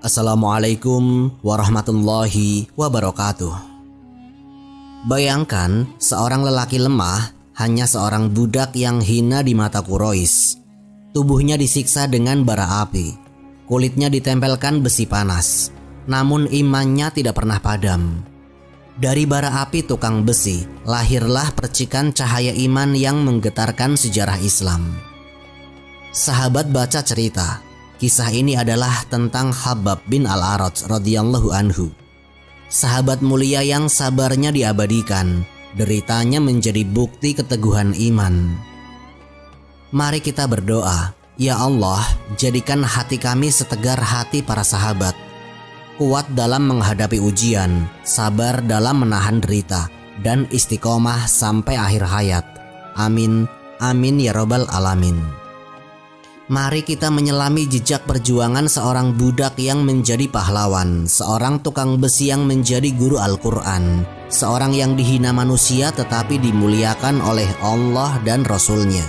Assalamualaikum warahmatullahi wabarakatuh. Bayangkan seorang lelaki lemah, hanya seorang budak yang hina di mata Quraisy. Tubuhnya disiksa dengan bara api, kulitnya ditempelkan besi panas, namun imannya tidak pernah padam. Dari bara api tukang besi, lahirlah percikan cahaya iman yang menggetarkan sejarah Islam. Sahabat baca cerita. Kisah ini adalah tentang Khabbab bin Al-Arat radhiyallahu anhu. Sahabat mulia yang sabarnya diabadikan, deritanya menjadi bukti keteguhan iman. Mari kita berdoa, ya Allah, jadikan hati kami setegar hati para sahabat, kuat dalam menghadapi ujian, sabar dalam menahan derita, dan istiqomah sampai akhir hayat. Amin, amin ya robbal alamin. Mari kita menyelami jejak perjuangan seorang budak yang menjadi pahlawan, seorang tukang besi yang menjadi guru Al-Quran, seorang yang dihina manusia tetapi dimuliakan oleh Allah dan Rasul-Nya.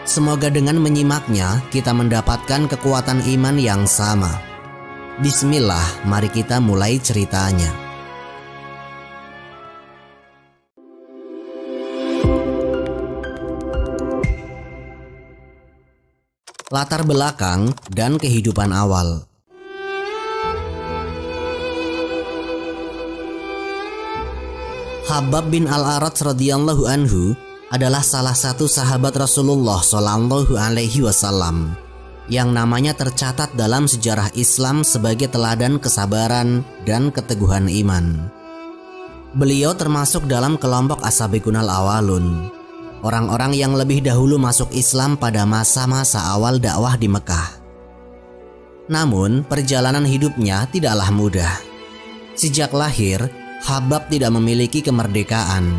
Semoga dengan menyimaknya kita mendapatkan kekuatan iman yang sama. Bismillah, mari kita mulai ceritanya. Latar belakang dan kehidupan awal. Khabbab bin Al-Arat radhiyallahu anhu adalah salah satu sahabat Rasulullah Shallallahu alaihi wasallam yang namanya tercatat dalam sejarah Islam sebagai teladan kesabaran dan keteguhan iman. Beliau termasuk dalam kelompok as-sabiqunal awalun, orang-orang yang lebih dahulu masuk Islam pada masa-masa awal dakwah di Mekah. Namun perjalanan hidupnya tidaklah mudah. Sejak lahir, Khabbab tidak memiliki kemerdekaan.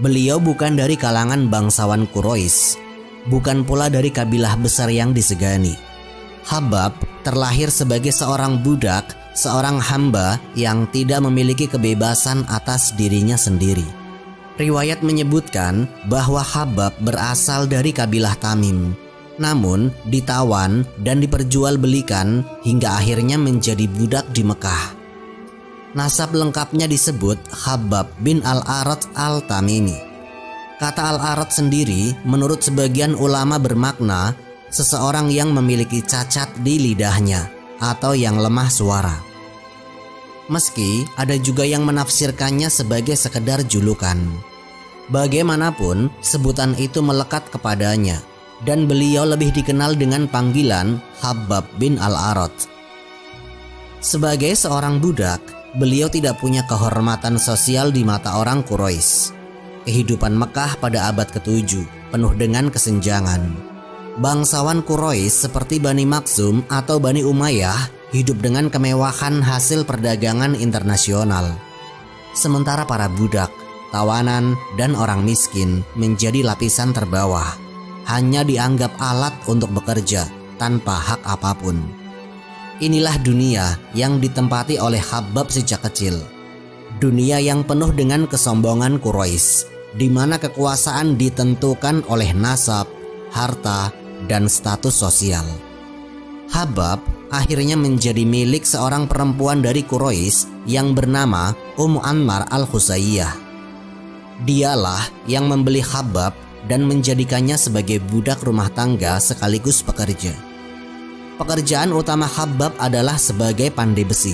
Beliau bukan dari kalangan bangsawan Quraisy, bukan pula dari kabilah besar yang disegani. Khabbab terlahir sebagai seorang budak, seorang hamba yang tidak memiliki kebebasan atas dirinya sendiri. Riwayat menyebutkan bahwa Khabbab berasal dari kabilah Tamim, namun ditawan dan diperjualbelikan hingga akhirnya menjadi budak di Mekah. Nasab lengkapnya disebut Khabbab bin Al-Arat Al-Tamimi. Kata Al-Arat sendiri menurut sebagian ulama bermakna seseorang yang memiliki cacat di lidahnya atau yang lemah suara. Meski ada juga yang menafsirkannya sebagai sekedar julukan. Bagaimanapun, sebutan itu melekat kepadanya dan beliau lebih dikenal dengan panggilan Khabbab bin Al-Arat. Sebagai seorang budak, beliau tidak punya kehormatan sosial di mata orang Quraisy. Kehidupan Mekah pada abad ke-7 penuh dengan kesenjangan. Bangsawan Quraisy seperti Bani Makhzum atau Bani Umayyah hidup dengan kemewahan hasil perdagangan internasional. Sementara para budak, tawanan, dan orang miskin menjadi lapisan terbawah, hanya dianggap alat untuk bekerja tanpa hak apapun. Inilah dunia yang ditempati oleh Khabbab sejak kecil. Dunia yang penuh dengan kesombongan Quraisy, di mana kekuasaan ditentukan oleh nasab, harta, dan status sosial. Khabbab akhirnya menjadi milik seorang perempuan dari Quraisy yang bernama Ummu Anmar Al-Khuzayyah. Dialah yang membeli Khabbab dan menjadikannya sebagai budak rumah tangga sekaligus pekerja. Pekerjaan utama Khabbab adalah sebagai pandai besi.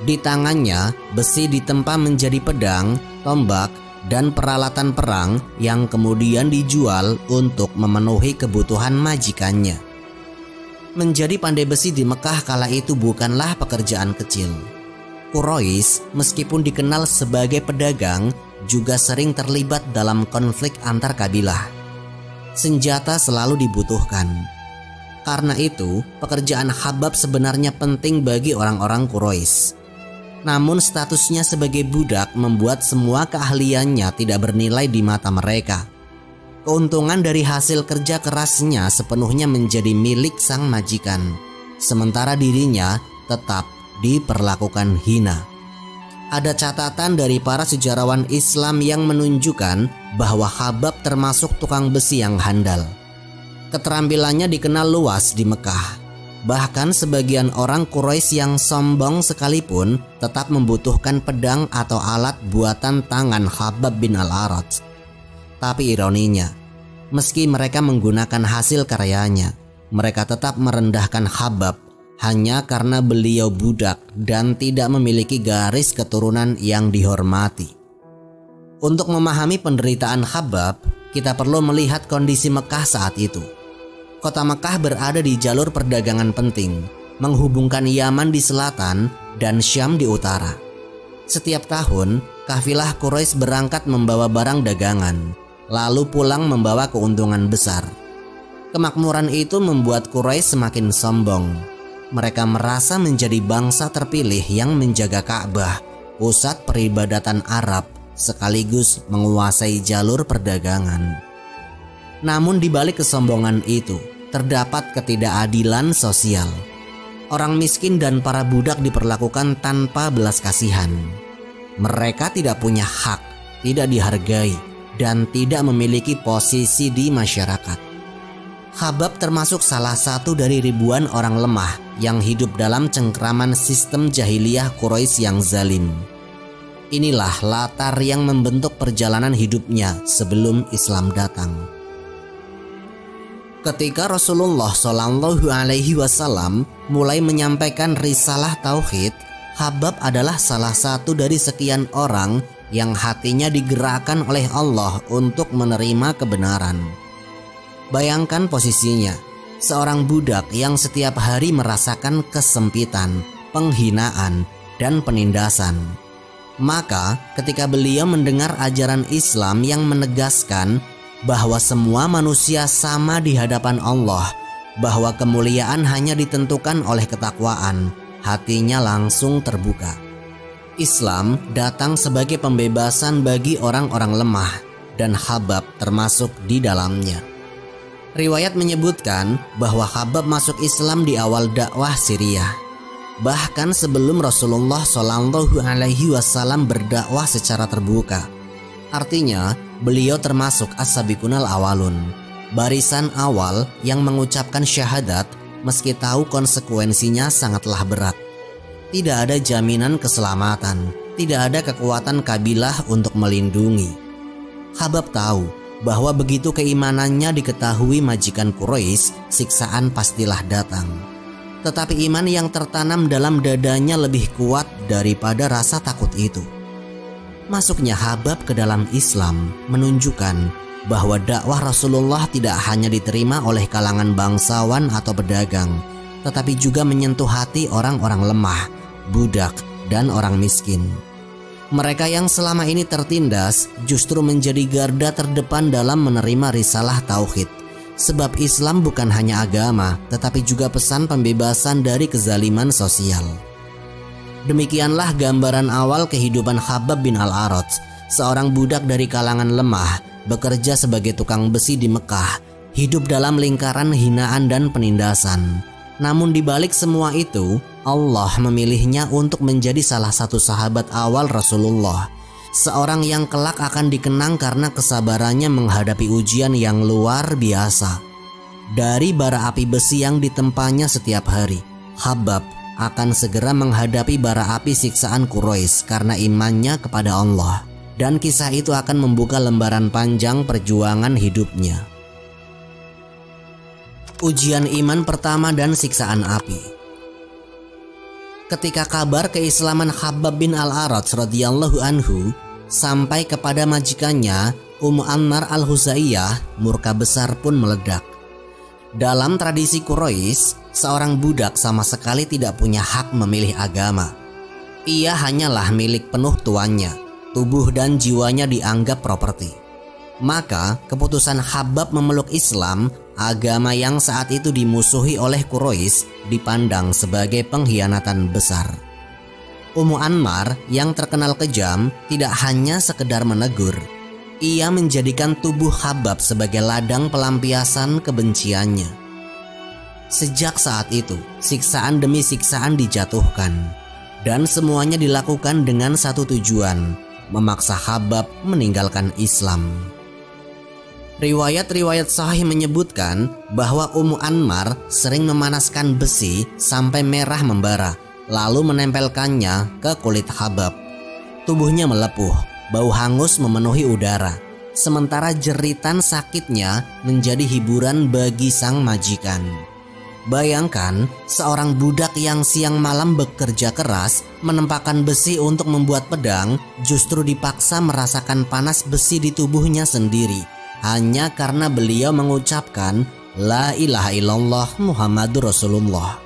Di tangannya, besi ditempa menjadi pedang, tombak, dan peralatan perang yang kemudian dijual untuk memenuhi kebutuhan majikannya. Menjadi pandai besi di Mekah kala itu bukanlah pekerjaan kecil. Quraisy meskipun dikenal sebagai pedagang, juga sering terlibat dalam konflik antar kabilah. Senjata selalu dibutuhkan. Karena itu, pekerjaan Khabbab sebenarnya penting bagi orang-orang Quraisy. Namun statusnya sebagai budak membuat semua keahliannya tidak bernilai di mata mereka. Keuntungan dari hasil kerja kerasnya sepenuhnya menjadi milik sang majikan, sementara dirinya tetap diperlakukan hina. Ada catatan dari para sejarawan Islam yang menunjukkan bahwa Khabbab termasuk tukang besi yang handal. Keterampilannya dikenal luas di Mekah. Bahkan sebagian orang Quraisy yang sombong sekalipun tetap membutuhkan pedang atau alat buatan tangan Khabbab bin Al-Arat. Tapi ironinya, meski mereka menggunakan hasil karyanya, mereka tetap merendahkan Khabbab hanya karena beliau budak dan tidak memiliki garis keturunan yang dihormati. Untuk memahami penderitaan Khabbab, kita perlu melihat kondisi Mekah saat itu. Kota Mekah berada di jalur perdagangan penting, menghubungkan Yaman di selatan dan Syam di utara. Setiap tahun, kafilah Quraisy berangkat membawa barang dagangan, lalu pulang membawa keuntungan besar. Kemakmuran itu membuat Quraisy semakin sombong. Mereka merasa menjadi bangsa terpilih yang menjaga Ka'bah, pusat peribadatan Arab, sekaligus menguasai jalur perdagangan. Namun di balik kesombongan itu, terdapat ketidakadilan sosial. Orang miskin dan para budak diperlakukan tanpa belas kasihan. Mereka tidak punya hak, tidak dihargai, dan tidak memiliki posisi di masyarakat. Khabbab termasuk salah satu dari ribuan orang lemah yang hidup dalam cengkraman sistem jahiliyah Quraisy yang zalim. Inilah latar yang membentuk perjalanan hidupnya sebelum Islam datang. Ketika Rasulullah SAW mulai menyampaikan risalah tauhid, Khabbab adalah salah satu dari sekian orang yang hatinya digerakkan oleh Allah untuk menerima kebenaran. Bayangkan posisinya, seorang budak yang setiap hari merasakan kesempitan, penghinaan, dan penindasan. Maka ketika beliau mendengar ajaran Islam yang menegaskan bahwa semua manusia sama di hadapan Allah, bahwa kemuliaan hanya ditentukan oleh ketakwaan, hatinya langsung terbuka. Islam datang sebagai pembebasan bagi orang-orang lemah, dan Khabbab termasuk di dalamnya. Riwayat menyebutkan bahwa Khabbab masuk Islam di awal dakwah Syriah, bahkan sebelum Rasulullah SAW berdakwah secara terbuka. Artinya, beliau termasuk as-sabiqunal awalun, barisan awal yang mengucapkan syahadat meski tahu konsekuensinya sangatlah berat. Tidak ada jaminan keselamatan, tidak ada kekuatan kabilah untuk melindungi. Khabbab tahu bahwa begitu keimanannya diketahui majikan Quraisy, siksaan pastilah datang. Tetapi iman yang tertanam dalam dadanya lebih kuat daripada rasa takut itu. Masuknya Khabbab ke dalam Islam menunjukkan bahwa dakwah Rasulullah tidak hanya diterima oleh kalangan bangsawan atau pedagang, tetapi juga menyentuh hati orang-orang lemah, budak, dan orang miskin. Mereka yang selama ini tertindas justru menjadi garda terdepan dalam menerima risalah tauhid. Sebab Islam bukan hanya agama, tetapi juga pesan pembebasan dari kezaliman sosial. Demikianlah gambaran awal kehidupan Khabbab bin Al-Arat, seorang budak dari kalangan lemah, bekerja sebagai tukang besi di Mekah, hidup dalam lingkaran hinaan dan penindasan. Namun di balik semua itu, Allah memilihnya untuk menjadi salah satu sahabat awal Rasulullah, seorang yang kelak akan dikenang karena kesabarannya menghadapi ujian yang luar biasa. Dari bara api besi yang ditempanya setiap hari, Khabbab akan segera menghadapi bara api siksaan Quraisy karena imannya kepada Allah, dan kisah itu akan membuka lembaran panjang perjuangan hidupnya. Ujian iman pertama dan siksaan api. Ketika kabar keislaman Khabbab bin Al-Arat radhiyallahu anhu sampai kepada majikannya Ummu Ammar al-Huzaiyah, murka besar pun meledak. Dalam tradisi Quraisy, seorang budak sama sekali tidak punya hak memilih agama. Ia hanyalah milik penuh tuannya, tubuh dan jiwanya dianggap properti. Maka keputusan Khabbab memeluk Islam, agama yang saat itu dimusuhi oleh Quraisy, dipandang sebagai pengkhianatan besar. Ummu Ammar yang terkenal kejam tidak hanya sekedar menegur. Ia menjadikan tubuh Khabbab sebagai ladang pelampiasan kebenciannya. Sejak saat itu, siksaan demi siksaan dijatuhkan, dan semuanya dilakukan dengan satu tujuan, memaksa Khabbab meninggalkan Islam. Riwayat-riwayat sahih menyebutkan bahwa Ummu Anmar sering memanaskan besi sampai merah membara, lalu menempelkannya ke kulit Khabbab. Tubuhnya melepuh, bau hangus memenuhi udara, sementara jeritan sakitnya menjadi hiburan bagi sang majikan. Bayangkan seorang budak yang siang malam bekerja keras menempakkan besi untuk membuat pedang, justru dipaksa merasakan panas besi di tubuhnya sendiri, hanya karena beliau mengucapkan La ilaha illallah Muhammadur Rasulullah.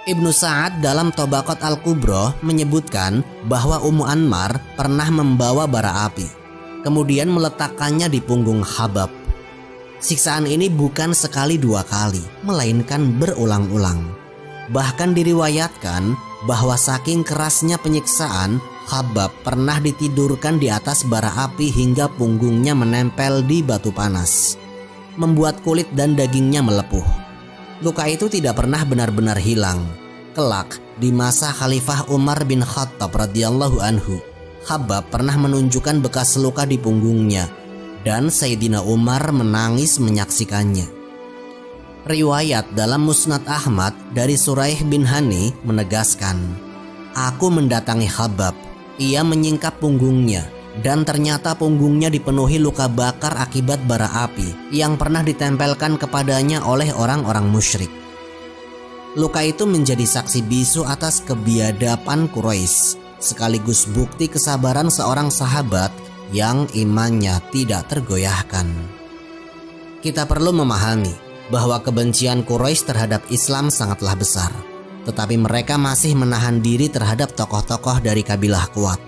Ibnu Sa'ad dalam Tabaqat Al-Kubra menyebutkan bahwa Ummu Anmar pernah membawa bara api, kemudian meletakkannya di punggung Khabbab. Siksaan ini bukan sekali dua kali, melainkan berulang-ulang. Bahkan diriwayatkan bahwa saking kerasnya penyiksaan, Khabbab pernah ditidurkan di atas bara api hingga punggungnya menempel di batu panas, membuat kulit dan dagingnya melepuh. Luka itu tidak pernah benar-benar hilang. Kelak di masa Khalifah Umar bin Khattab radhiyallahu anhu, Khabbab pernah menunjukkan bekas luka di punggungnya, dan Sayyidina Umar menangis menyaksikannya. Riwayat dalam Musnad Ahmad dari Suraih bin Hani menegaskan, aku mendatangi Khabbab, ia menyingkap punggungnya, dan ternyata punggungnya dipenuhi luka bakar akibat bara api yang pernah ditempelkan kepadanya oleh orang-orang musyrik. Luka itu menjadi saksi bisu atas kebiadaban Quraisy, sekaligus bukti kesabaran seorang sahabat yang imannya tidak tergoyahkan. Kita perlu memahami bahwa kebencian Quraisy terhadap Islam sangatlah besar, tetapi mereka masih menahan diri terhadap tokoh-tokoh dari kabilah kuat.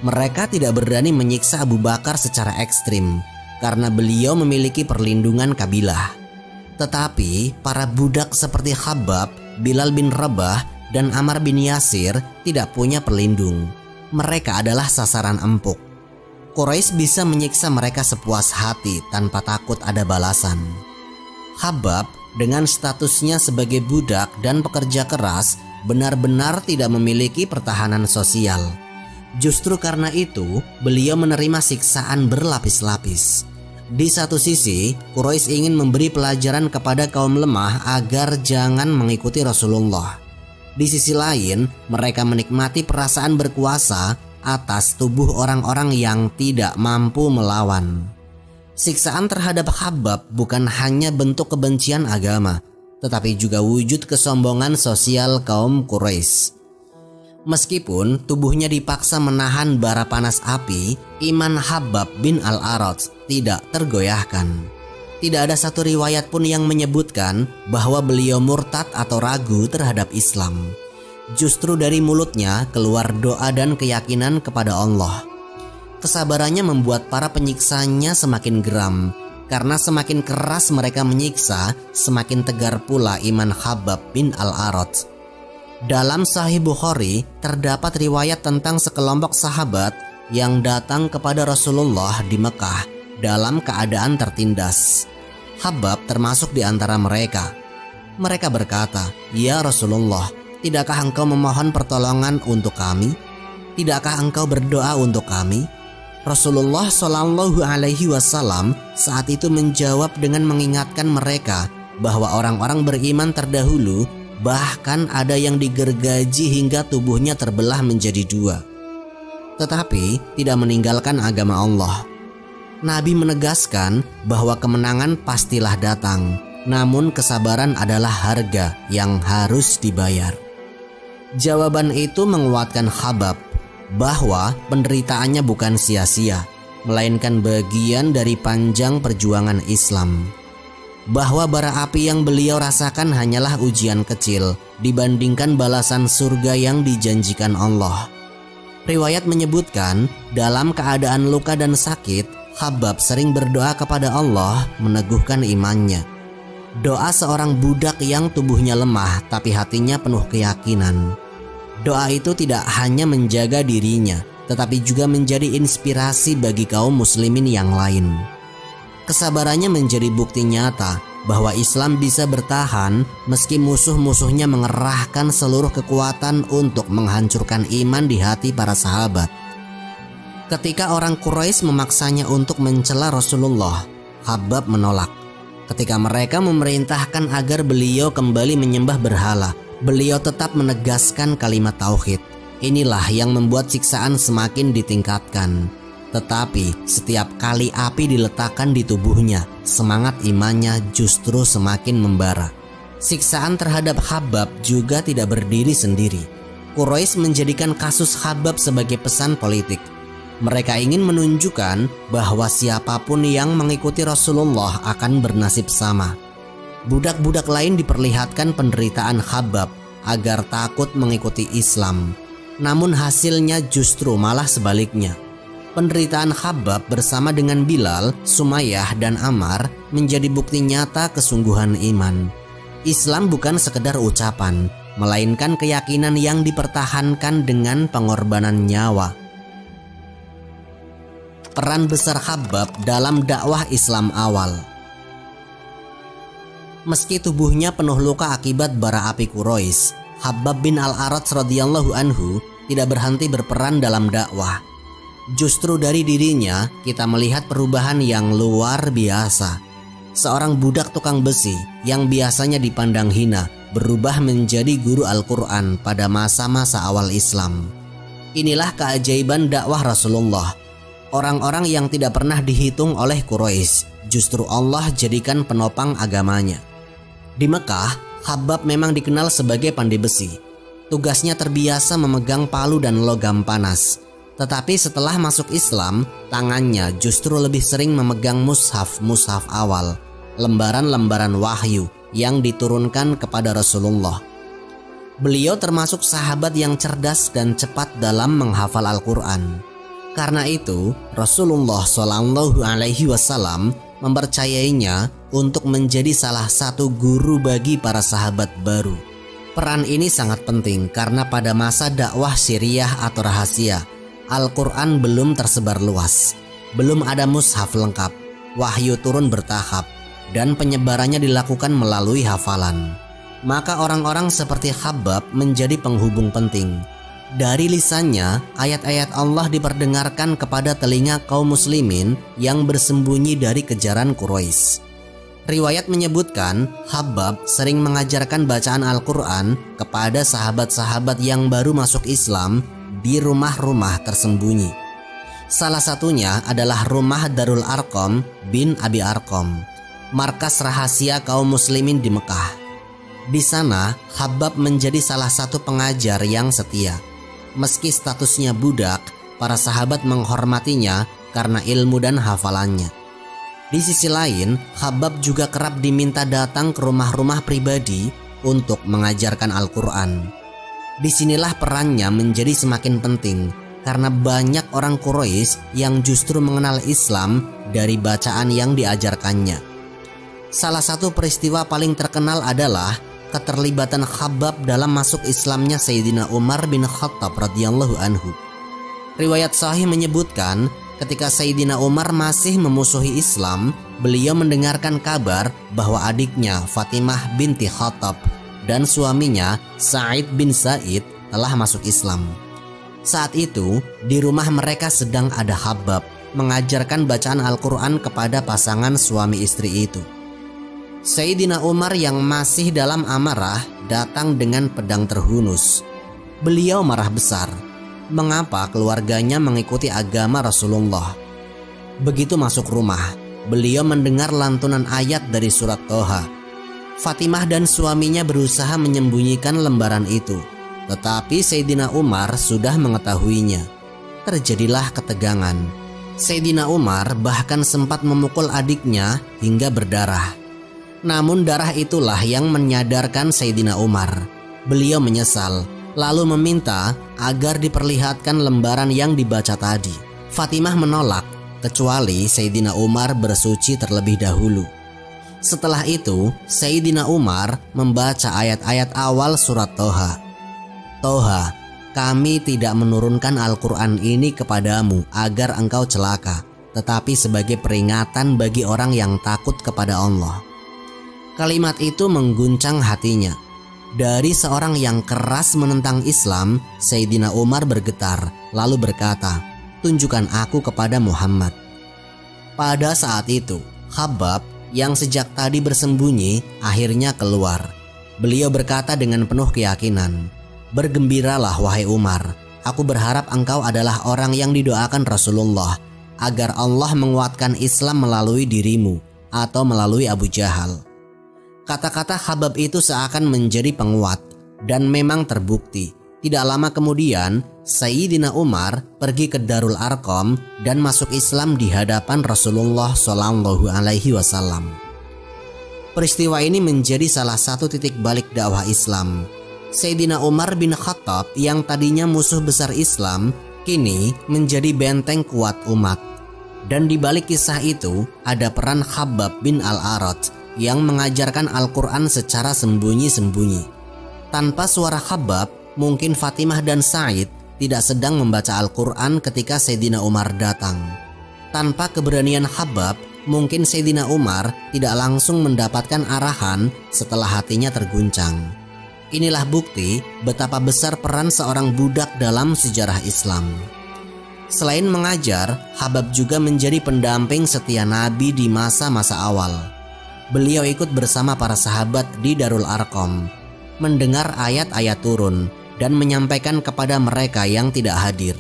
Mereka tidak berani menyiksa Abu Bakar secara ekstrim karena beliau memiliki perlindungan kabilah. Tetapi para budak seperti Khabbab, Bilal bin Rabah, dan Ammar bin Yasir tidak punya pelindung. Mereka adalah sasaran empuk. Quraisy bisa menyiksa mereka sepuas hati tanpa takut ada balasan. Khabbab dengan statusnya sebagai budak dan pekerja keras benar-benar tidak memiliki pertahanan sosial. Justru karena itu beliau menerima siksaan berlapis-lapis. Di satu sisi, Quraisy ingin memberi pelajaran kepada kaum lemah agar jangan mengikuti Rasulullah. Di sisi lain, mereka menikmati perasaan berkuasa atas tubuh orang-orang yang tidak mampu melawan. Siksaan terhadap Khabbab bukan hanya bentuk kebencian agama, tetapi juga wujud kesombongan sosial kaum Quraisy. Meskipun tubuhnya dipaksa menahan bara panas api, iman Khabbab bin Al-Arat tidak tergoyahkan. Tidak ada satu riwayat pun yang menyebutkan bahwa beliau murtad atau ragu terhadap Islam. Justru dari mulutnya keluar doa dan keyakinan kepada Allah. Kesabarannya membuat para penyiksanya semakin geram, karena semakin keras mereka menyiksa, semakin tegar pula iman Khabbab bin Al-Arat. Dalam Sahih Bukhari terdapat riwayat tentang sekelompok sahabat yang datang kepada Rasulullah di Mekah dalam keadaan tertindas. Khabbab termasuk di antara mereka. Mereka berkata, "Ya Rasulullah, tidakkah engkau memohon pertolongan untuk kami? Tidakkah engkau berdoa untuk kami?" Rasulullah Shallallahu Alaihi Wasallam saat itu menjawab dengan mengingatkan mereka bahwa orang-orang beriman terdahulu bahkan ada yang digergaji hingga tubuhnya terbelah menjadi dua, tetapi tidak meninggalkan agama Allah. Nabi menegaskan bahwa kemenangan pastilah datang, namun kesabaran adalah harga yang harus dibayar. Jawaban itu menguatkan Khabbab bahwa penderitaannya bukan sia-sia, melainkan bagian dari panjang perjuangan Islam. Bahwa bara api yang beliau rasakan hanyalah ujian kecil dibandingkan balasan surga yang dijanjikan Allah. Riwayat menyebutkan dalam keadaan luka dan sakit, Khabbab sering berdoa kepada Allah meneguhkan imannya. Doa seorang budak yang tubuhnya lemah tapi hatinya penuh keyakinan. Doa itu tidak hanya menjaga dirinya, tetapi juga menjadi inspirasi bagi kaum muslimin yang lain. Kesabarannya menjadi bukti nyata bahwa Islam bisa bertahan meski musuh-musuhnya mengerahkan seluruh kekuatan untuk menghancurkan iman di hati para sahabat. Ketika orang Quraisy memaksanya untuk mencela Rasulullah, Khabbab menolak. Ketika mereka memerintahkan agar beliau kembali menyembah berhala, beliau tetap menegaskan kalimat tauhid. Inilah yang membuat siksaan semakin ditingkatkan. Tetapi setiap kali api diletakkan di tubuhnya, semangat imannya justru semakin membara. Siksaan terhadap Khabbab juga tidak berdiri sendiri. Quraisy menjadikan kasus Khabbab sebagai pesan politik. Mereka ingin menunjukkan bahwa siapapun yang mengikuti Rasulullah akan bernasib sama. Budak-budak lain diperlihatkan penderitaan Khabbab agar takut mengikuti Islam. Namun hasilnya justru malah sebaliknya. Penderitaan Khabbab bersama dengan Bilal, Sumayyah, dan Ammar menjadi bukti nyata kesungguhan iman. Islam bukan sekedar ucapan, melainkan keyakinan yang dipertahankan dengan pengorbanan nyawa. Peran besar Khabbab dalam dakwah Islam awal. Meski tubuhnya penuh luka akibat bara api Quraisy, Khabbab bin Al-Arat radhiyallahu anhu tidak berhenti berperan dalam dakwah. Justru dari dirinya kita melihat perubahan yang luar biasa. Seorang budak tukang besi yang biasanya dipandang hina berubah menjadi guru Al-Quran pada masa-masa awal Islam. Inilah keajaiban dakwah Rasulullah. Orang-orang yang tidak pernah dihitung oleh Quraisy, justru Allah jadikan penopang agamanya. Di Mekah, Khabbab memang dikenal sebagai pandai besi. Tugasnya terbiasa memegang palu dan logam panas. Tetapi setelah masuk Islam, tangannya justru lebih sering memegang mushaf awal, lembaran-lembaran wahyu yang diturunkan kepada Rasulullah. Beliau termasuk sahabat yang cerdas dan cepat dalam menghafal Al-Quran. Karena itu, Rasulullah SAW mempercayainya untuk menjadi salah satu guru bagi para sahabat baru. Peran ini sangat penting karena pada masa dakwah sirriyah atau rahasia, Al-Quran belum tersebar luas, belum ada mushaf lengkap, wahyu turun bertahap, dan penyebarannya dilakukan melalui hafalan. Maka orang-orang seperti Khabbab menjadi penghubung penting. Dari lisannya, ayat-ayat Allah diperdengarkan kepada telinga kaum muslimin yang bersembunyi dari kejaran Quraisy. Riwayat menyebutkan Khabbab sering mengajarkan bacaan Al-Quran kepada sahabat-sahabat yang baru masuk Islam di rumah-rumah tersembunyi. Salah satunya adalah rumah Darul Arqam bin Abi Arqam, markas rahasia kaum muslimin di Mekah. Di sana, Khabbab menjadi salah satu pengajar yang setia. Meski statusnya budak, para sahabat menghormatinya karena ilmu dan hafalannya. Di sisi lain, Khabbab juga kerap diminta datang ke rumah-rumah pribadi untuk mengajarkan Al-Quran. Disinilah perannya menjadi semakin penting karena banyak orang Quraisy yang justru mengenal Islam dari bacaan yang diajarkannya. Salah satu peristiwa paling terkenal adalah keterlibatan Khabbab dalam masuk Islamnya Sayyidina Umar bin Khattab radhiyallahu anhu. Riwayat sahih menyebutkan ketika Sayyidina Umar masih memusuhi Islam, beliau mendengarkan kabar bahwa adiknya Fatimah binti Khattab dan suaminya Sa'id bin Zaid telah masuk Islam. Saat itu di rumah mereka sedang ada Khabbab mengajarkan bacaan Al-Quran kepada pasangan suami istri itu. Sayyidina Umar yang masih dalam amarah datang dengan pedang terhunus. Beliau marah besar. Mengapa keluarganya mengikuti agama Rasulullah? Begitu masuk rumah, beliau mendengar lantunan ayat dari surat Toha. Fatimah dan suaminya berusaha menyembunyikan lembaran itu, tetapi Sayyidina Umar sudah mengetahuinya. Terjadilah ketegangan. Sayyidina Umar bahkan sempat memukul adiknya hingga berdarah. Namun darah itulah yang menyadarkan Sayyidina Umar. Beliau menyesal, lalu meminta agar diperlihatkan lembaran yang dibaca tadi. Fatimah menolak, kecuali Sayyidina Umar bersuci terlebih dahulu. Setelah itu, Sayyidina Umar membaca ayat-ayat awal surat Toha. Toha, kami tidak menurunkan Al-Quran ini kepadamu agar engkau celaka, tetapi sebagai peringatan bagi orang yang takut kepada Allah. Kalimat itu mengguncang hatinya. Dari seorang yang keras menentang Islam, Sayyidina Umar bergetar lalu berkata, tunjukkan aku kepada Muhammad." Pada saat itu, Khabbab yang sejak tadi bersembunyi akhirnya keluar. Beliau berkata dengan penuh keyakinan, "Bergembiralah wahai Umar, aku berharap engkau adalah orang yang didoakan Rasulullah agar Allah menguatkan Islam melalui dirimu atau melalui Abu Jahal." Kata-kata Khabbab itu seakan menjadi penguat dan memang terbukti. Tidak lama kemudian, Sayyidina Umar pergi ke Darul Arqam dan masuk Islam di hadapan Rasulullah SAW. Peristiwa ini menjadi salah satu titik balik dakwah Islam. Sayyidina Umar bin Khattab yang tadinya musuh besar Islam, kini menjadi benteng kuat umat. Dan di balik kisah itu ada peran Khabbab bin Al-Arat yang mengajarkan Al-Quran secara sembunyi-sembunyi. Tanpa suara Khabbab, mungkin Fatimah dan Sa'id tidak sedang membaca Al-Quran ketika Sayyidina Umar datang. Tanpa keberanian Khabbab, mungkin Sayyidina Umar tidak langsung mendapatkan arahan setelah hatinya terguncang. Inilah bukti betapa besar peran seorang budak dalam sejarah Islam. Selain mengajar, Khabbab juga menjadi pendamping setia Nabi di masa-masa awal. Beliau ikut bersama para sahabat di Darul Arqam, mendengar ayat-ayat turun dan menyampaikan kepada mereka yang tidak hadir.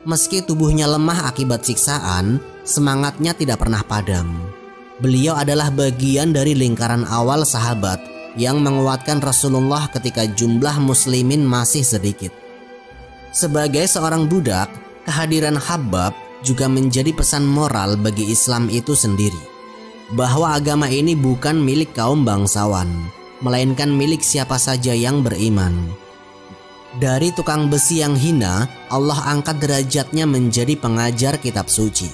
Meski tubuhnya lemah akibat siksaan, semangatnya tidak pernah padam. Beliau adalah bagian dari lingkaran awal sahabat yang menguatkan Rasulullah ketika jumlah muslimin masih sedikit. Sebagai seorang budak, kehadiran Khabbab juga menjadi pesan moral bagi Islam itu sendiri, bahwa agama ini bukan milik kaum bangsawan, melainkan milik siapa saja yang beriman. Dari tukang besi yang hina, Allah angkat derajatnya menjadi pengajar kitab suci.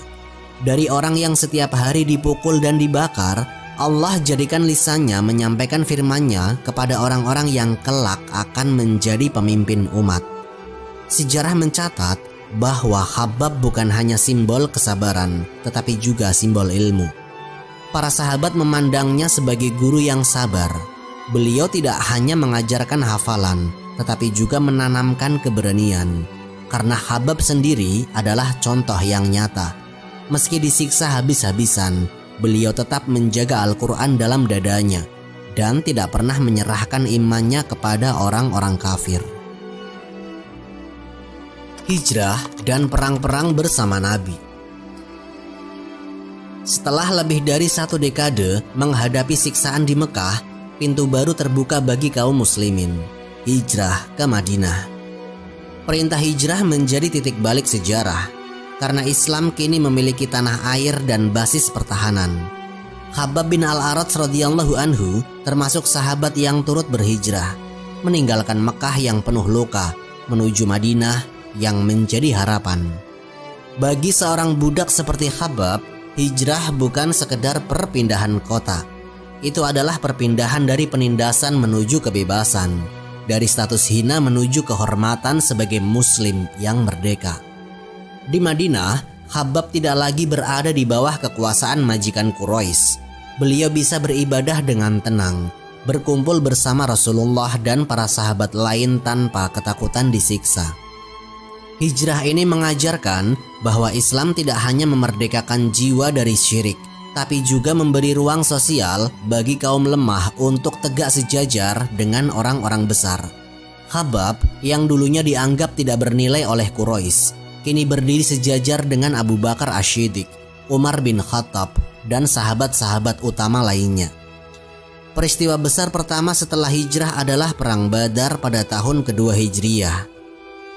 Dari orang yang setiap hari dipukul dan dibakar, Allah jadikan lisannya menyampaikan firman-Nya kepada orang-orang yang kelak akan menjadi pemimpin umat. Sejarah mencatat bahwa Khabbab bukan hanya simbol kesabaran, tetapi juga simbol ilmu. Para sahabat memandangnya sebagai guru yang sabar. Beliau tidak hanya mengajarkan hafalan, tetapi juga menanamkan keberanian. Karena Khabbab sendiri adalah contoh yang nyata. Meski disiksa habis-habisan, beliau tetap menjaga Al-Quran dalam dadanya dan tidak pernah menyerahkan imannya kepada orang-orang kafir. Hijrah dan perang-perang bersama Nabi. Setelah lebih dari 1 dekade menghadapi siksaan di Mekah, pintu baru terbuka bagi kaum muslimin, hijrah ke Madinah. Perintah hijrah menjadi titik balik sejarah, karena Islam kini memiliki tanah air dan basis pertahanan. Khabbab bin Al-Arat radhiyallahu anhu termasuk sahabat yang turut berhijrah, meninggalkan Mekah yang penuh luka, menuju Madinah yang menjadi harapan. Bagi seorang budak seperti Khabbab, hijrah bukan sekedar perpindahan kota. Itu adalah perpindahan dari penindasan menuju kebebasan, dari status hina menuju kehormatan sebagai muslim yang merdeka. Di Madinah, Khabbab tidak lagi berada di bawah kekuasaan majikan Quraisy. Beliau bisa beribadah dengan tenang, berkumpul bersama Rasulullah dan para sahabat lain tanpa ketakutan disiksa. Hijrah ini mengajarkan bahwa Islam tidak hanya memerdekakan jiwa dari syirik, tapi juga memberi ruang sosial bagi kaum lemah untuk tegak sejajar dengan orang-orang besar. Khabbab yang dulunya dianggap tidak bernilai oleh Quraisy, kini berdiri sejajar dengan Abu Bakar Asy-Syiddiq, Umar bin Khattab, dan sahabat-sahabat utama lainnya. Peristiwa besar pertama setelah hijrah adalah Perang Badar pada tahun kedua Hijriyah.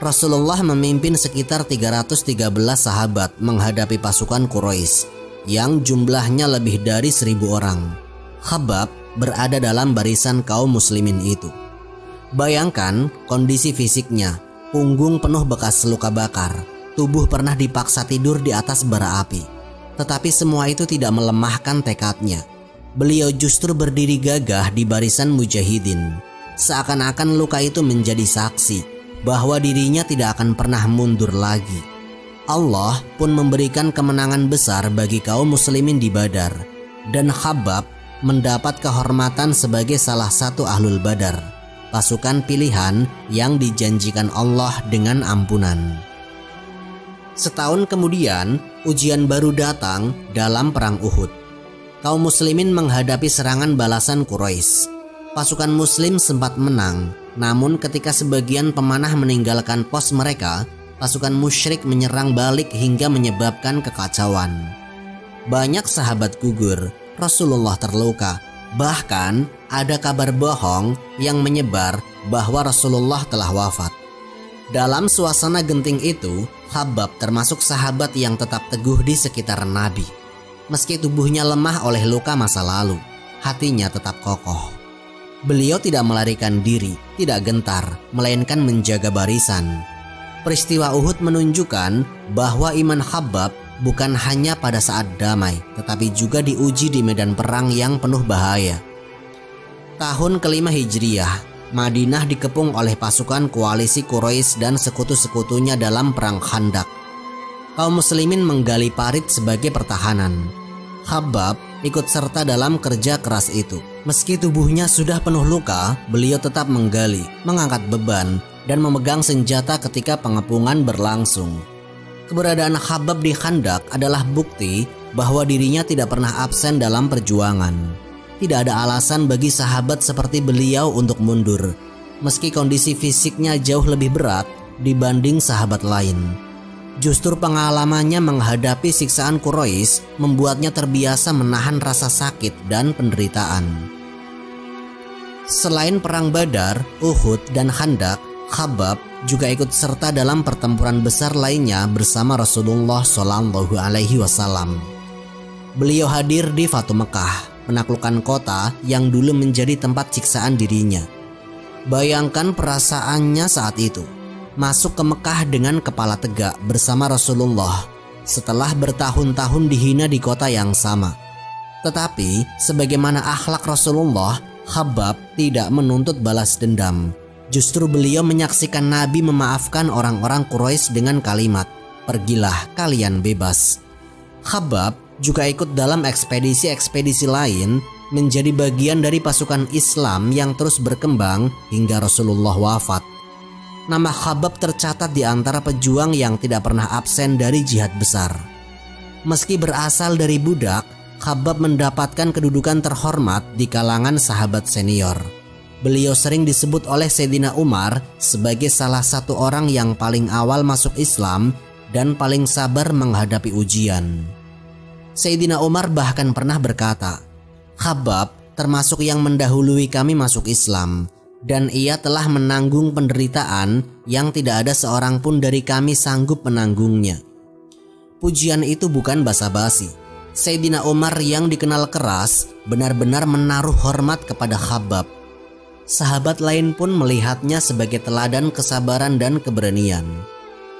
Rasulullah memimpin sekitar 313 sahabat menghadapi pasukan Quraisy yang jumlahnya lebih dari 1.000 orang. Khabbab berada dalam barisan kaum muslimin itu. Bayangkan kondisi fisiknya, punggung penuh bekas luka bakar, tubuh pernah dipaksa tidur di atas bara api. Tetapi semua itu tidak melemahkan tekadnya. Beliau justru berdiri gagah di barisan mujahidin. Seakan-akan luka itu menjadi saksi bahwa dirinya tidak akan pernah mundur lagi. Allah pun memberikan kemenangan besar bagi kaum muslimin di Badar, dan Khabbab mendapat kehormatan sebagai salah satu ahlul Badar, pasukan pilihan yang dijanjikan Allah dengan ampunan. Setahun kemudian, ujian baru datang dalam perang Uhud. Kaum muslimin menghadapi serangan balasan Quraisy. Pasukan muslim sempat menang, namun ketika sebagian pemanah meninggalkan pos mereka, pasukan musyrik menyerang balik hingga menyebabkan kekacauan. Banyak sahabat gugur, Rasulullah terluka. Bahkan ada kabar bohong yang menyebar bahwa Rasulullah telah wafat. Dalam suasana genting itu, Khabbab termasuk sahabat yang tetap teguh di sekitar Nabi. Meski tubuhnya lemah oleh luka masa lalu, hatinya tetap kokoh. Beliau tidak melarikan diri, tidak gentar, melainkan menjaga barisan. Peristiwa Uhud menunjukkan bahwa iman Khabbab bukan hanya pada saat damai, tetapi juga diuji di medan perang yang penuh bahaya. Tahun ke-5 Hijriah, Madinah dikepung oleh pasukan koalisi Quraisy dan sekutu-sekutunya dalam perang Khandaq. Kaum muslimin menggali parit sebagai pertahanan. Khabbab ikut serta dalam kerja keras itu. Meski tubuhnya sudah penuh luka, beliau tetap menggali, mengangkat beban, dan memegang senjata ketika pengepungan berlangsung. Keberadaan Khabbab di Khandaq adalah bukti bahwa dirinya tidak pernah absen dalam perjuangan. Tidak ada alasan bagi sahabat seperti beliau untuk mundur, meski kondisi fisiknya jauh lebih berat dibanding sahabat lain. Justru pengalamannya menghadapi siksaan Quraisy membuatnya terbiasa menahan rasa sakit dan penderitaan. Selain perang Badar, Uhud, dan Khandaq, Khabbab juga ikut serta dalam pertempuran besar lainnya bersama Rasulullah SAW. Beliau hadir di Fatu Mekah, menaklukkan kota yang dulu menjadi tempat siksaan dirinya. Bayangkan perasaannya saat itu, masuk ke Mekah dengan kepala tegak bersama Rasulullah setelah bertahun-tahun dihina di kota yang sama. Tetapi sebagaimana akhlak Rasulullah, Khabbab tidak menuntut balas dendam. Justru beliau menyaksikan Nabi memaafkan orang-orang Quraisy dengan kalimat, "Pergilah, kalian bebas." Khabbab juga ikut dalam ekspedisi-ekspedisi lain, menjadi bagian dari pasukan Islam yang terus berkembang hingga Rasulullah wafat. Nama Khabbab tercatat di antara pejuang yang tidak pernah absen dari jihad besar. Meski berasal dari budak, Khabbab mendapatkan kedudukan terhormat di kalangan sahabat senior. Beliau sering disebut oleh Sayyidina Umar sebagai salah satu orang yang paling awal masuk Islam dan paling sabar menghadapi ujian. Sayyidina Umar bahkan pernah berkata, "Khabbab termasuk yang mendahului kami masuk Islam, dan ia telah menanggung penderitaan yang tidak ada seorang pun dari kami sanggup menanggungnya." Pujian itu bukan basa-basi. Sayyidina Umar yang dikenal keras benar-benar menaruh hormat kepada Khabbab. Sahabat lain pun melihatnya sebagai teladan kesabaran dan keberanian.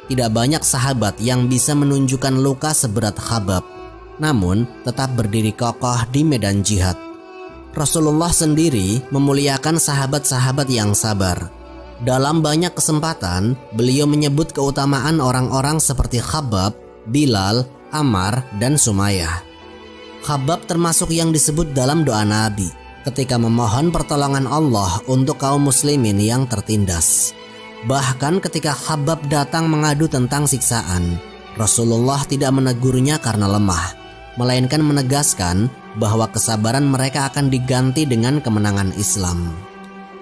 Tidak banyak sahabat yang bisa menunjukkan luka seberat Khabbab, namun tetap berdiri kokoh di medan jihad. Rasulullah sendiri memuliakan sahabat-sahabat yang sabar. Dalam banyak kesempatan, beliau menyebut keutamaan orang-orang seperti Khabbab, Bilal, Ammar, dan Sumayyah. Khabbab termasuk yang disebut dalam doa Nabi ketika memohon pertolongan Allah untuk kaum muslimin yang tertindas. Bahkan ketika Khabbab datang mengadu tentang siksaan, Rasulullah tidak menegurnya karena lemah, melainkan menegaskan bahwa kesabaran mereka akan diganti dengan kemenangan Islam.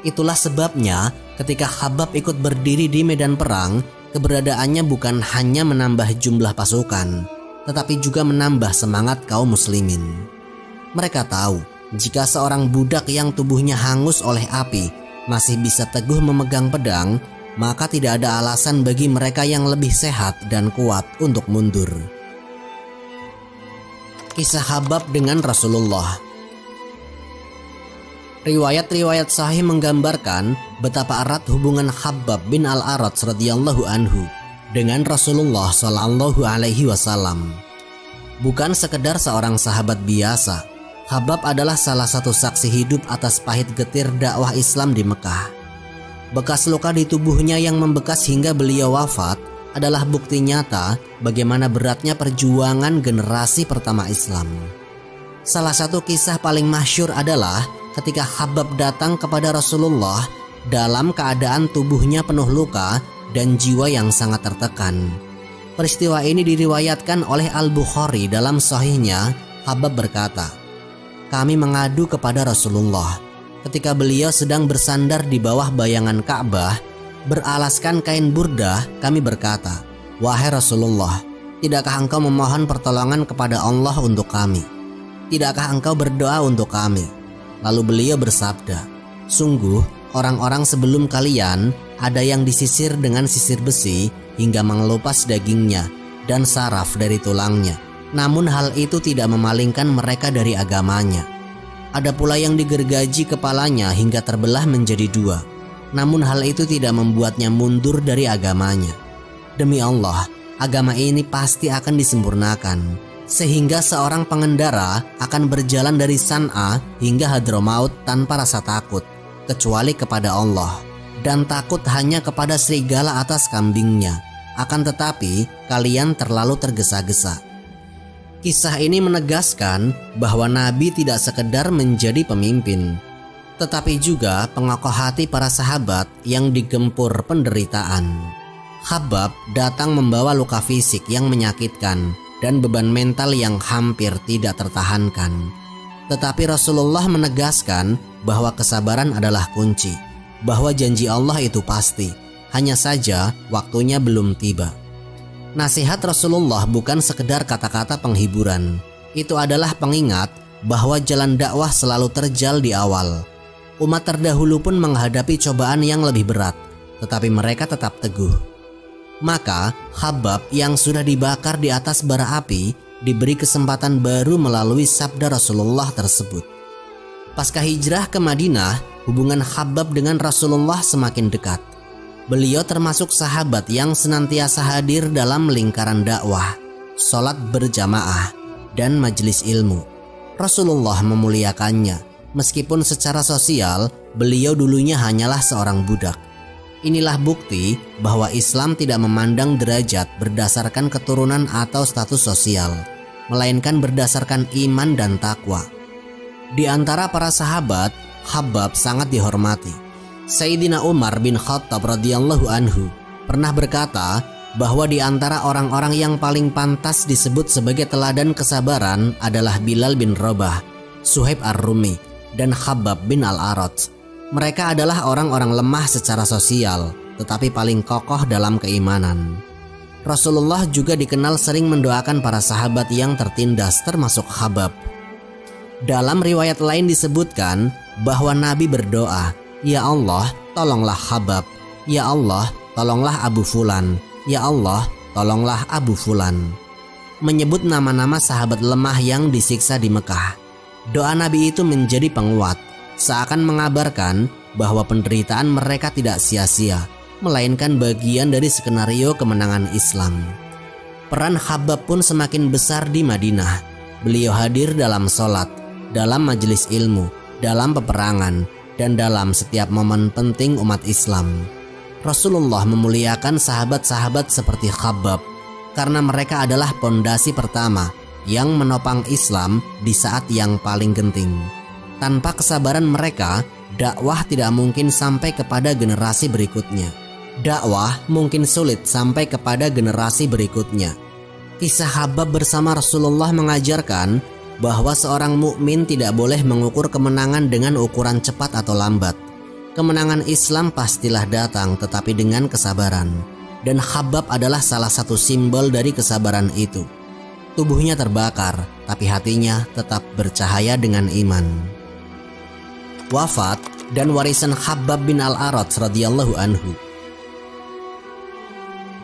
Itulah sebabnya ketika Khabbab ikut berdiri di medan perang, keberadaannya bukan hanya menambah jumlah pasukan, tetapi juga menambah semangat kaum muslimin. Mereka tahu jika seorang budak yang tubuhnya hangus oleh api masih bisa teguh memegang pedang, maka tidak ada alasan bagi mereka yang lebih sehat dan kuat untuk mundur. Kisah Khabbab dengan Rasulullah. Riwayat-riwayat sahih menggambarkan betapa erat hubungan Khabbab bin Al-Arat radhiyallahu anhu dengan Rasulullah Shallallahu Alaihi Wasallam. Bukan sekedar seorang sahabat biasa, Khabbab adalah salah satu saksi hidup atas pahit getir dakwah Islam di Mekah. Bekas luka di tubuhnya yang membekas hingga beliau wafat adalah bukti nyata bagaimana beratnya perjuangan generasi pertama Islam. Salah satu kisah paling masyhur adalah ketika Khabbab datang kepada Rasulullah dalam keadaan tubuhnya penuh luka dan jiwa yang sangat tertekan. Peristiwa ini diriwayatkan oleh Al-Bukhari dalam sahihnya. Khabbab berkata, "Kami mengadu kepada Rasulullah ketika beliau sedang bersandar di bawah bayangan Ka'bah, beralaskan kain burdah. Kami berkata, 'Wahai Rasulullah, tidakkah engkau memohon pertolongan kepada Allah untuk kami? Tidakkah engkau berdoa untuk kami?' Lalu beliau bersabda, 'Sungguh orang-orang sebelum kalian ada yang disisir dengan sisir besi hingga mengelupas dagingnya dan saraf dari tulangnya. Namun hal itu tidak memalingkan mereka dari agamanya. Ada pula yang digergaji kepalanya hingga terbelah menjadi dua. Namun hal itu tidak membuatnya mundur dari agamanya. Demi Allah, agama ini pasti akan disempurnakan, sehingga seorang pengendara akan berjalan dari San'a hingga Hadramaut tanpa rasa takut, kecuali kepada Allah, dan takut hanya kepada serigala atas kambingnya. Akan tetapi kalian terlalu tergesa-gesa.' Kisah ini menegaskan bahwa Nabi tidak sekedar menjadi pemimpin, tetapi juga pengokoh hati para sahabat yang digempur penderitaan. Khabbab datang membawa luka fisik yang menyakitkan dan beban mental yang hampir tidak tertahankan. Tetapi Rasulullah menegaskan bahwa kesabaran adalah kunci, bahwa janji Allah itu pasti, hanya saja waktunya belum tiba. Nasihat Rasulullah bukan sekedar kata-kata penghiburan. Itu adalah pengingat bahwa jalan dakwah selalu terjal di awal. Umat terdahulu pun menghadapi cobaan yang lebih berat, tetapi mereka tetap teguh. Maka Khabbab yang sudah dibakar di atas bara api diberi kesempatan baru melalui sabda Rasulullah tersebut. Pasca hijrah ke Madinah, hubungan Khabbab dengan Rasulullah semakin dekat. Beliau termasuk sahabat yang senantiasa hadir dalam lingkaran dakwah, sholat berjamaah, dan majelis ilmu. Rasulullah memuliakannya, meskipun secara sosial beliau dulunya hanyalah seorang budak. Inilah bukti bahwa Islam tidak memandang derajat berdasarkan keturunan atau status sosial, melainkan berdasarkan iman dan takwa. Di antara para sahabat, Khabbab sangat dihormati. Sayyidina Umar bin Khattab radhiyallahu anhu pernah berkata bahwa di antara orang-orang yang paling pantas disebut sebagai teladan kesabaran adalah Bilal bin Rabah, Suhaib ar-Rumi, dan Khabbab bin al-Arat. Mereka adalah orang-orang lemah secara sosial, tetapi paling kokoh dalam keimanan. Rasulullah juga dikenal sering mendoakan para sahabat yang tertindas, termasuk Khabbab. Dalam riwayat lain disebutkan bahwa Nabi berdoa, "Ya Allah, tolonglah Khabbab. Ya Allah, tolonglah Abu Fulan. Ya Allah, tolonglah Abu Fulan." Menyebut nama-nama sahabat lemah yang disiksa di Mekah. Doa Nabi itu menjadi penguat, seakan mengabarkan bahwa penderitaan mereka tidak sia-sia, melainkan bagian dari skenario kemenangan Islam. Peran Khabbab pun semakin besar di Madinah. Beliau hadir dalam sholat, dalam majelis ilmu, dalam peperangan, dan dalam setiap momen penting umat Islam. Rasulullah memuliakan sahabat-sahabat seperti Khabbab karena mereka adalah pondasi pertama yang menopang Islam di saat yang paling genting. Tanpa kesabaran mereka, dakwah tidak mungkin sampai kepada generasi berikutnya. Dakwah mungkin sulit sampai kepada generasi berikutnya. Kisah Khabbab bersama Rasulullah mengajarkan bahwa seorang mukmin tidak boleh mengukur kemenangan dengan ukuran cepat atau lambat. Kemenangan Islam pastilah datang, tetapi dengan kesabaran. Dan Khabbab adalah salah satu simbol dari kesabaran itu. Tubuhnya terbakar, tapi hatinya tetap bercahaya dengan iman. Wafat dan warisan Khabbab bin al-Arat radhiyallahu anhu.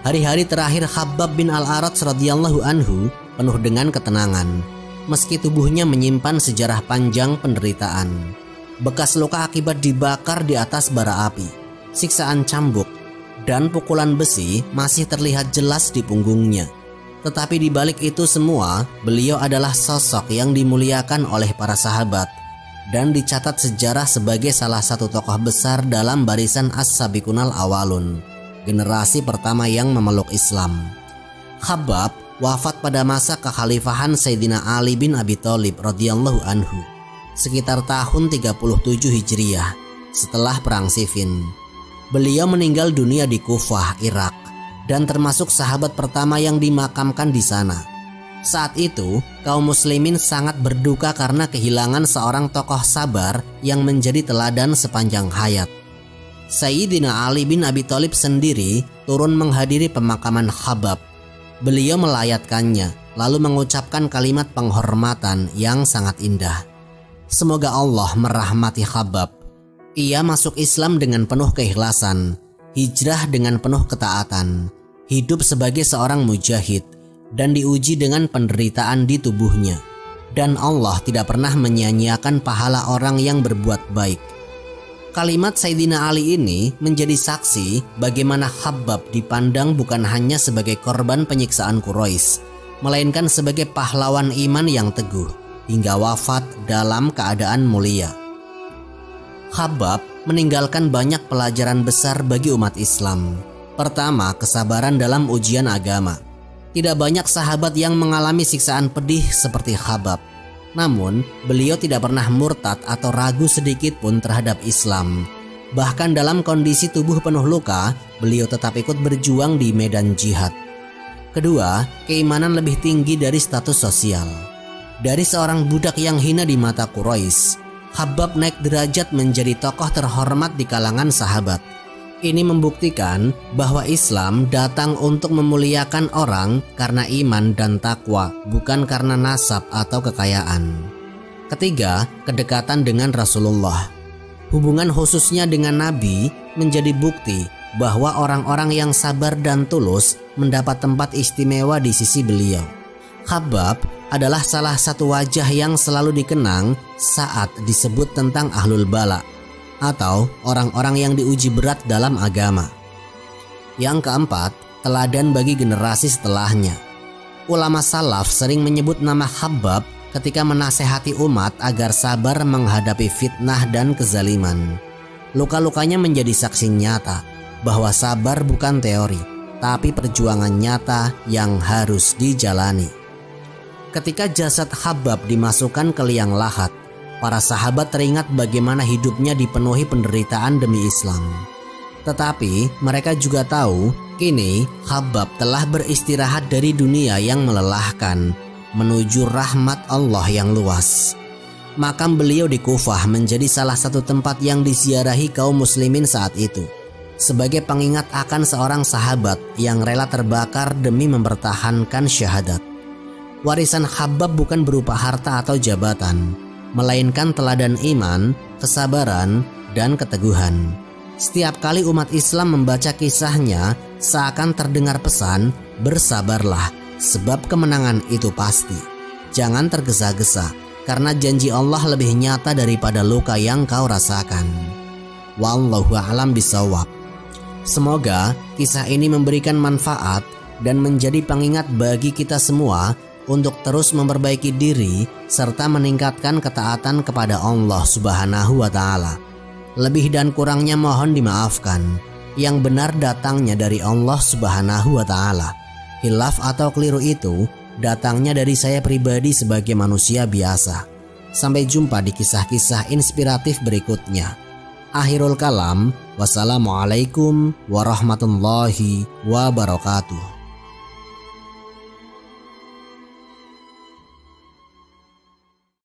Hari-hari terakhir Khabbab bin al-Arat radhiyallahu anhu penuh dengan ketenangan. Meski tubuhnya menyimpan sejarah panjang penderitaan, bekas luka akibat dibakar di atas bara api, siksaan cambuk, dan pukulan besi masih terlihat jelas di punggungnya. Tetapi di balik itu semua, beliau adalah sosok yang dimuliakan oleh para sahabat dan dicatat sejarah sebagai salah satu tokoh besar dalam barisan as-sabiqunal awalun, generasi pertama yang memeluk Islam. Khabbab wafat pada masa kekhalifahan Sayyidina Ali bin Abi Thalib radhiyallahu anhu sekitar tahun 37 Hijriah setelah Perang Siffin. Beliau meninggal dunia di Kufah, Irak. dan termasuk sahabat pertama yang dimakamkan di sana. Saat itu, kaum muslimin sangat berduka karena kehilangan seorang tokoh sabar yang menjadi teladan sepanjang hayat. Sayyidina Ali bin Abi Thalib sendiri turun menghadiri pemakaman Khabbab. Beliau melayatkannya, lalu mengucapkan kalimat penghormatan yang sangat indah. Semoga Allah merahmati Khabbab. Ia masuk Islam dengan penuh keikhlasan, hijrah dengan penuh ketaatan, hidup sebagai seorang mujahid, dan diuji dengan penderitaan di tubuhnya. Dan Allah tidak pernah menyia-nyiakan pahala orang yang berbuat baik. Kalimat Sayyidina Ali ini menjadi saksi bagaimana Khabbab dipandang bukan hanya sebagai korban penyiksaan Quraisy, melainkan sebagai pahlawan iman yang teguh hingga wafat dalam keadaan mulia. Khabbab meninggalkan banyak pelajaran besar bagi umat Islam. Pertama, kesabaran dalam ujian agama. Tidak banyak sahabat yang mengalami siksaan pedih seperti Khabbab. Namun, beliau tidak pernah murtad atau ragu sedikit pun terhadap Islam. Bahkan dalam kondisi tubuh penuh luka, beliau tetap ikut berjuang di medan jihad. Kedua, keimanan lebih tinggi dari status sosial. Dari seorang budak yang hina di mata Quraisy, Khabbab naik derajat menjadi tokoh terhormat di kalangan sahabat. Ini membuktikan bahwa Islam datang untuk memuliakan orang karena iman dan takwa, bukan karena nasab atau kekayaan. Ketiga, kedekatan dengan Rasulullah. Hubungan khususnya dengan Nabi menjadi bukti bahwa orang-orang yang sabar dan tulus mendapat tempat istimewa di sisi beliau. Khabbab adalah salah satu wajah yang selalu dikenang saat disebut tentang ahlul bala, atau orang-orang yang diuji berat dalam agama. Yang keempat, teladan bagi generasi setelahnya. Ulama salaf sering menyebut nama Khabbab ketika menasehati umat agar sabar menghadapi fitnah dan kezaliman. Luka-lukanya menjadi saksi nyata bahwa sabar bukan teori, tapi perjuangan nyata yang harus dijalani. Ketika jasad Khabbab dimasukkan ke liang lahat, para sahabat teringat bagaimana hidupnya dipenuhi penderitaan demi Islam. Tetapi mereka juga tahu kini Khabbab telah beristirahat dari dunia yang melelahkan menuju rahmat Allah yang luas. Makam beliau di Kufah menjadi salah satu tempat yang diziarahi kaum muslimin saat itu, sebagai pengingat akan seorang sahabat yang rela terbakar demi mempertahankan syahadat. Warisan Khabbab bukan berupa harta atau jabatan, melainkan teladan iman, kesabaran, dan keteguhan. Setiap kali umat Islam membaca kisahnya, seakan terdengar pesan, bersabarlah, sebab kemenangan itu pasti. Jangan tergesa-gesa, karena janji Allah lebih nyata daripada luka yang kau rasakan. Wallahu a'lam bishawab. Semoga kisah ini memberikan manfaat dan menjadi pengingat bagi kita semua untuk terus memperbaiki diri serta meningkatkan ketaatan kepada Allah Subhanahu wa Ta'ala. Lebih dan kurangnya mohon dimaafkan. Yang benar datangnya dari Allah Subhanahu wa Ta'ala. Hilaf atau keliru itu datangnya dari saya pribadi sebagai manusia biasa. Sampai jumpa di kisah-kisah inspiratif berikutnya. Akhirul kalam, wassalamualaikum warahmatullahi wabarakatuh.